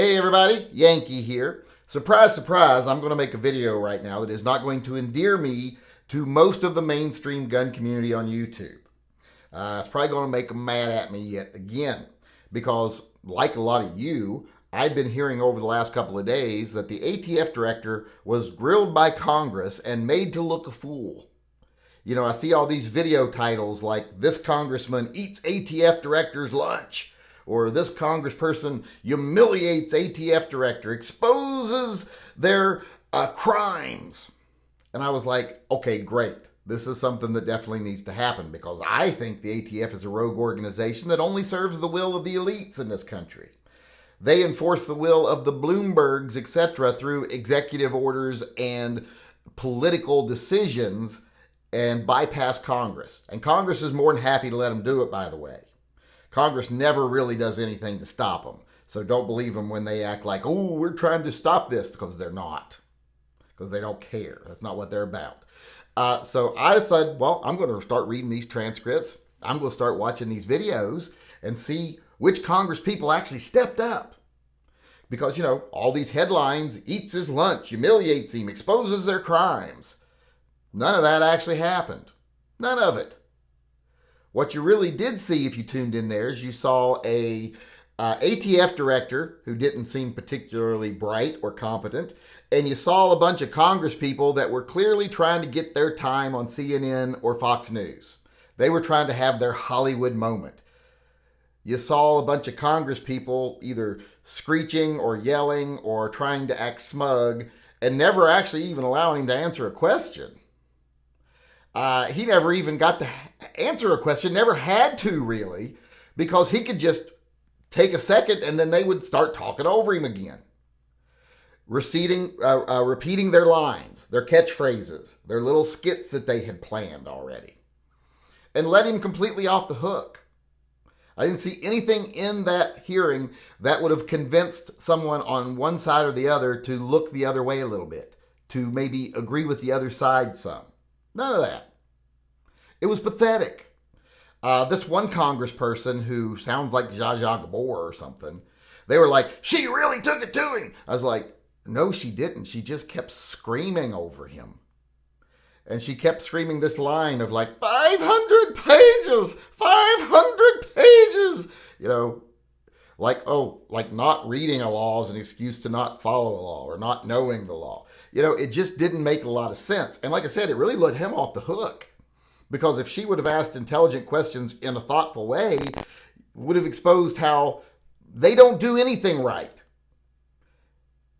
Hey everybody, Yankee here. Surprise, surprise, I'm going to make a video right now that is not going to endear me to most of the mainstream gun community on YouTube. It's probably going to make them mad at me yet again because, like a lot of you, I've been hearing over the last couple of days that the ATF director was grilled by Congress and made to look a fool. You know, I see all these video titles like, "This congressman eats ATF director's lunch," or "This congressperson humiliates ATF director, exposes their crimes." And I was like, okay, great. This is something that definitely needs to happen because I think the ATF is a rogue organization that only serves the will of the elites in this country. They enforce the will of the Bloombergs, etc., through executive orders and political decisions and bypass Congress. And Congress is more than happy to let them do it, by the way. Congress never really does anything to stop them. So don't believe them when they act like, oh, we're trying to stop this, because they're not. Because they don't care. That's not what they're about. So I decided, well, I'm going to start reading these transcripts. I'm going to start watching these videos and see which Congress people actually stepped up. Because, you know, all these headlines, eats his lunch, humiliates him, exposes their crimes. None of that actually happened. None of it. What you really did see if you tuned in there is you saw a ATF director who didn't seem particularly bright or competent, and you saw a bunch of Congress people that were clearly trying to get their time on CNN or Fox News. They were trying to have their Hollywood moment. You saw a bunch of Congress people either screeching or yelling or trying to act smug and never actually even allowing him to answer a question. He never even got to answer a question, never had to really, because he could just take a second and then they would start talking over him again. Repeating their lines, their catchphrases, their little skits that they had planned already. And let him completely off the hook. I didn't see anything in that hearing that would have convinced someone on one side or the other to look the other way a little bit, to maybe agree with the other side some. None of that. It was pathetic. This one congressperson who sounds like Zsa Zsa Gabor or something, they were like, "She really took it to him." I was like, no, she didn't. She just kept screaming over him. And she kept screaming this line of like, 500 pages, 500 pages. You know, like, oh, like not reading a law is an excuse to not follow a law or not knowing the law. You know, it just didn't make a lot of sense. And like I said, it really let him off the hook. Because if she would have asked intelligent questions in a thoughtful way, would have exposed how they don't do anything right.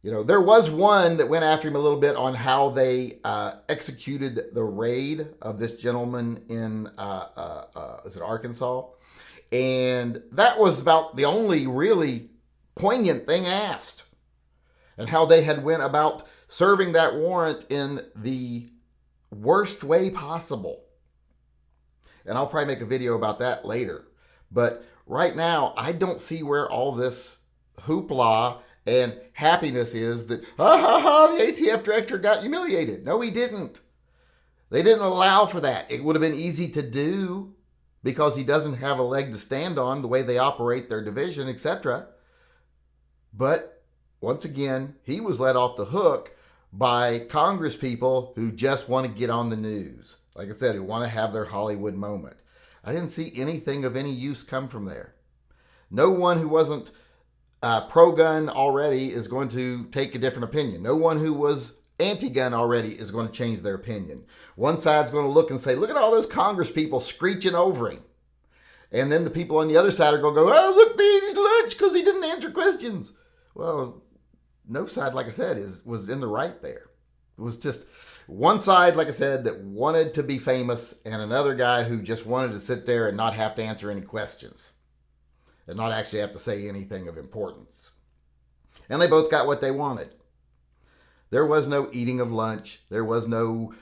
You know, there was one that went after him a little bit on how they executed the raid of this gentleman in, is it Arkansas? And that was about the only really poignant thing asked. And how they had went about serving that warrant in the worst way possible. And I'll probably make a video about that later. But right now, I don't see where all this hoopla and happiness is that, the ATF director got humiliated. No, he didn't. They didn't allow for that. It would have been easy to do because he doesn't have a leg to stand on the way they operate their division, etc. But once again, he was let off the hook by Congress people who just want to get on the news. Like I said, who want to have their Hollywood moment. I didn't see anything of any use come from there. No one who wasn't pro-gun already is going to take a different opinion. No one who was anti-gun already is going to change their opinion. One side's going to look and say, look at all those Congress people screeching over him. And then the people on the other side are going to go, oh, look, they ate his lunch because he didn't answer questions. Well, no side, like I said, was in the right there. It was just one side, like I said, that wanted to be famous and another guy who just wanted to sit there and not have to answer any questions and not actually have to say anything of importance. And they both got what they wanted. There was no eating of lunch. There was no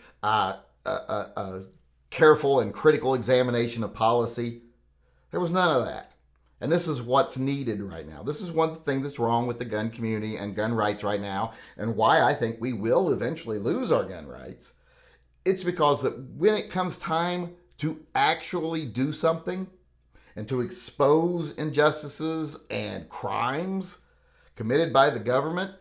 careful and critical examination of policy. There was none of that. And this is what's needed right now. This is one thing that's wrong with the gun community and gun rights right now, and why I think we will eventually lose our gun rights. It's because that when it comes time to actually do something and to expose injustices and crimes, committed by the government,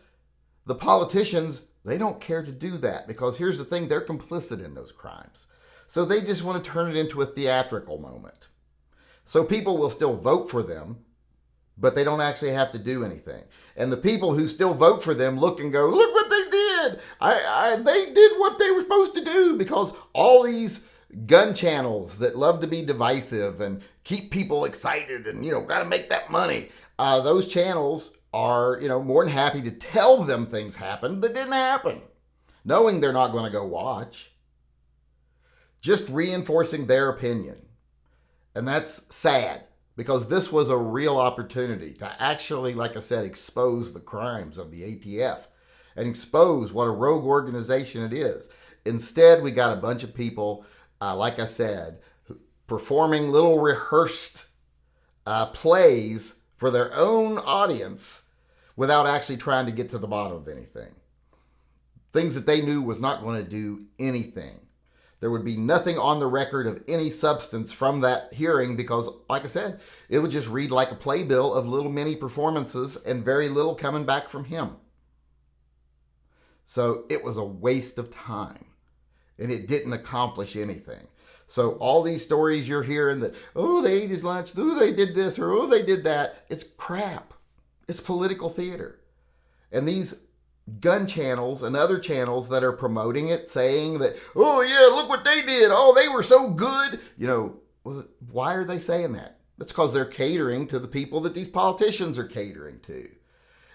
the politicians, they don't care to do that, because here's the thing, they're complicit in those crimes. So they just want to turn it into a theatrical moment. So people will still vote for them, but they don't actually have to do anything. And the people who still vote for them look and go, look what they did. They did what they were supposed to do, because all these gun channels that love to be divisive and keep people excited and, got to make that money. Those channels are, more than happy to tell them things happened that didn't happen, knowing they're not going to go watch. Just reinforcing their opinion. And that's sad, because this was a real opportunity to actually, like I said, expose the crimes of the ATF and expose what a rogue organization it is. Instead, we got a bunch of people, like I said, performing little rehearsed plays for their own audience without actually trying to get to the bottom of anything. Things that they knew was not going to do anything. There would be nothing on the record of any substance from that hearing, because, like I said, it would just read like a playbill of little mini performances and very little coming back from him. So it was a waste of time, and it didn't accomplish anything. So all these stories you're hearing that, oh, they ate his lunch, oh, they did this, or oh, they did that, it's crap. It's political theater. And these gun channels and other channels that are promoting it, saying that, oh yeah, look what they did, oh, they were so good. Why are they saying that? That's because they're catering to the people that these politicians are catering to.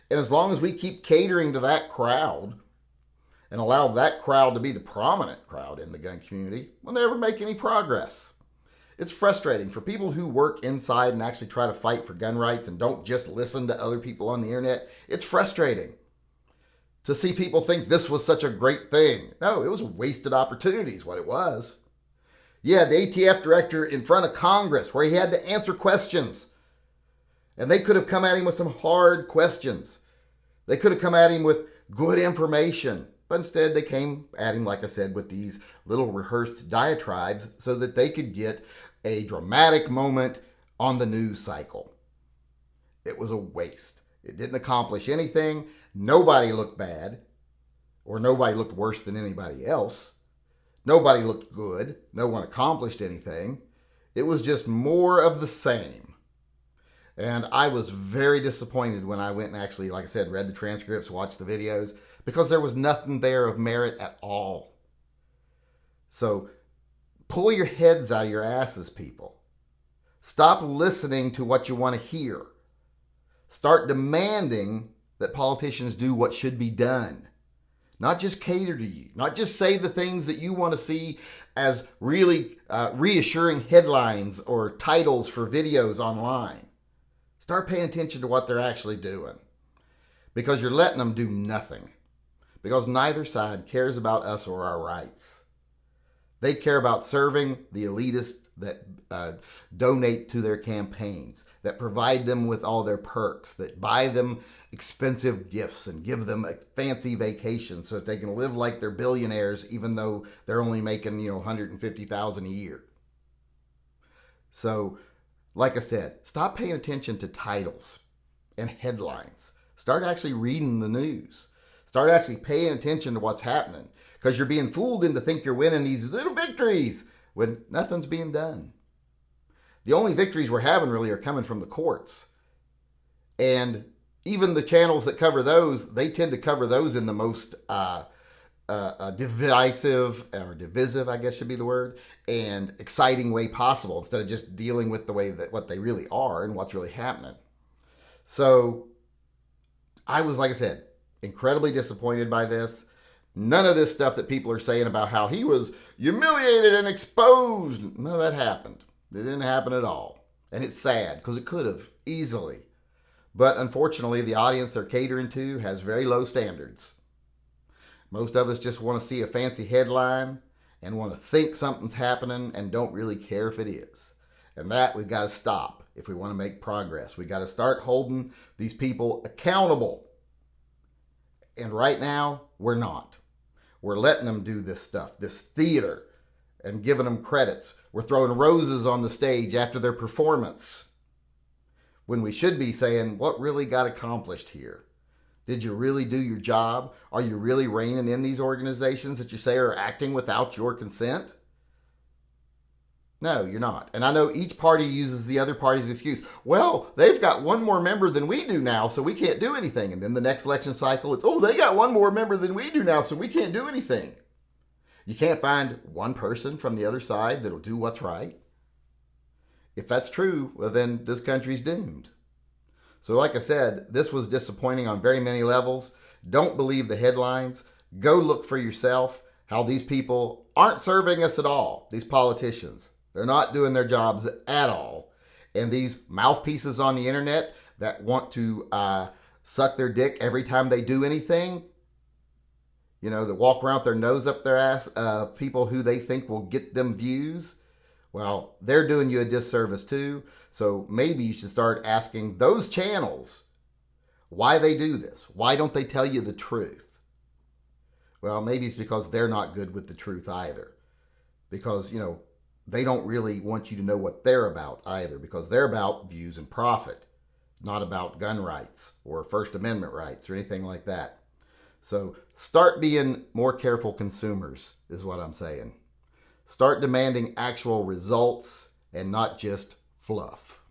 And as long as we keep catering to that crowd and allow that crowd to be the prominent crowd in the gun community, we'll never make any progress. It's frustrating for people who work inside and actually try to fight for gun rights and don't just listen to other people on the internet. It's frustrating to see people think this was such a great thing. No, it was a wasted opportunity is what it was. Yeah, the ATF director in front of Congress where he had to answer questions. And they could have come at him with some hard questions. They could have come at him with good information. But instead they came at him, like I said, with these little rehearsed diatribes so that they could get a dramatic moment on the news cycle. It was a waste. It didn't accomplish anything. Nobody looked bad, or nobody looked worse than anybody else. Nobody looked good. No one accomplished anything. It was just more of the same. And I was very disappointed when I went and actually, like I said, read the transcripts, watched the videos, because there was nothing there of merit at all. So pull your heads out of your asses, people. Stop listening to what you want to hear. Start demanding that politicians do what should be done. Not just cater to you. Not just say the things that you want to see as really reassuring headlines or titles for videos online. Start paying attention to what they're actually doing. Because you're letting them do nothing. Because neither side cares about us or our rights. They care about serving the elitists that donate to their campaigns, that provide them with all their perks, that buy them expensive gifts and give them a fancy vacation so that they can live like they're billionaires even though they're only making, $150,000 a year. So, like I said, stop paying attention to titles and headlines. Start actually reading the news. Start actually paying attention to what's happening, because you're being fooled into think you're winning these little victories when nothing's being done. The only victories we're having really are coming from the courts. And even the channels that cover those, they tend to cover those in the most divisive, or divisive, I guess should be the word, and exciting way possible, instead of just dealing with the way that what they really are and what's really happening. So I was, like I said, incredibly disappointed by this. None of this stuff that people are saying about how he was humiliated and exposed, none of that happened. It didn't happen at all. And it's sad, because it could have, easily. But unfortunately, the audience they're catering to has very low standards. Most of us just want to see a fancy headline and want to think something's happening and don't really care if it is. And that we've got to stop if we want to make progress. We've got to start holding these people accountable. And right now, we're not. We're letting them do this stuff, this theater, and giving them credits. We're throwing roses on the stage after their performance, when we should be saying what really got accomplished here. Did you really do your job? Are you really reining in these organizations that you say are acting without your consent? No, you're not. And I know each party uses the other party's excuse. Well, they've got one more member than we do now, so we can't do anything. And then the next election cycle, it's, oh, they got one more member than we do now, so we can't do anything. You can't find one person from the other side that'll do what's right. If that's true, well, then this country's doomed. So like I said, this was disappointing on very many levels. Don't believe the headlines. Go look for yourself how these people aren't serving us at all, these politicians. They're not doing their jobs at all. And these mouthpieces on the internet that want to suck their dick every time they do anything, you know, that walk around with their nose up their ass, people who they think will get them views, well, they're doing you a disservice too. So maybe you should start asking those channels why they do this. Why don't they tell you the truth? Well, maybe it's because they're not good with the truth either. Because, you know, they don't really want you to know what they're about either, because they're about views and profit, not about gun rights or First Amendment rights or anything like that. So start being more careful consumers is what I'm saying. Start demanding actual results and not just fluff.